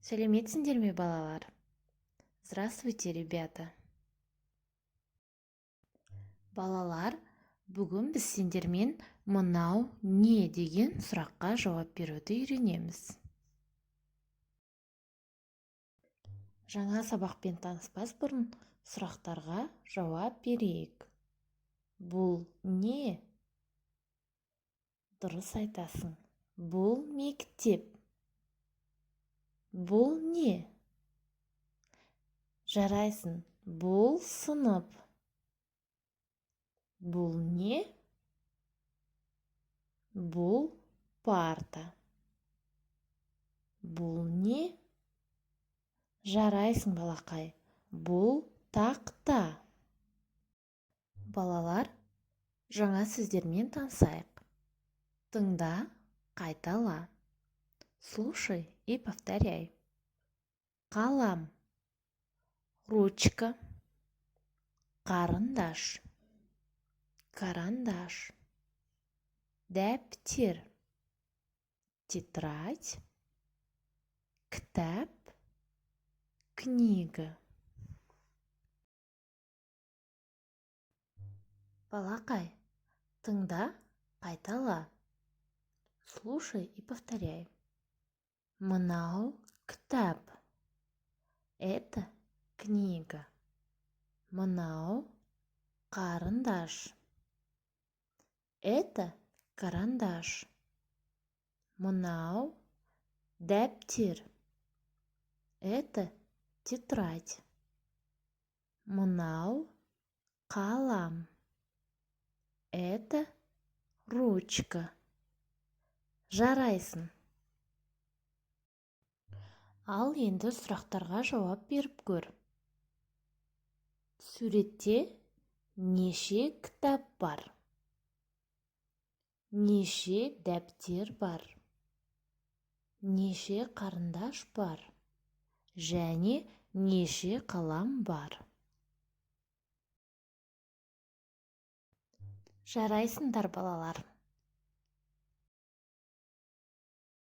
Сәлеметсіңдер ме, балалар? Здравствуйте, ребята. Балалар, бүгін біз сендермен мынау не деген сұраққа жауап беруді үйренеміз. Жаңа сабақпен таныспас бұрын сұрақтарға жауап берейік. Бұл не? Дұрыс айтасың. Бұл мектеп. Бұл не? Жарайсың. Бұл сынып. Бұл не? Бұл парта. Бұл не? Жарайсың, балақай. Бұл тақта. Балалар, жаңа сөздермен танысайық. Тыңда, қайтала. Слушай и повторяй. Қалам. Ручка. Қарындаш. Карандаш. Дәптер. Тетрадь. Кітап. Книга. Балақай, тыңда, қайтала. Слушай и повторяй. Мынау кітап. Это книга. Мынау қарындаш. Это карандаш. Мынау дәптер. Это тетрадь. Мынау қалам. Это ручка. Жарайсың. Ал енді сұрақтарға жауап беріп көр. Суретте неше кітап бар? Неше дәптер бар? Неше қарындаш бар? Және неше қалам бар? Жарайсыңдар, балалар.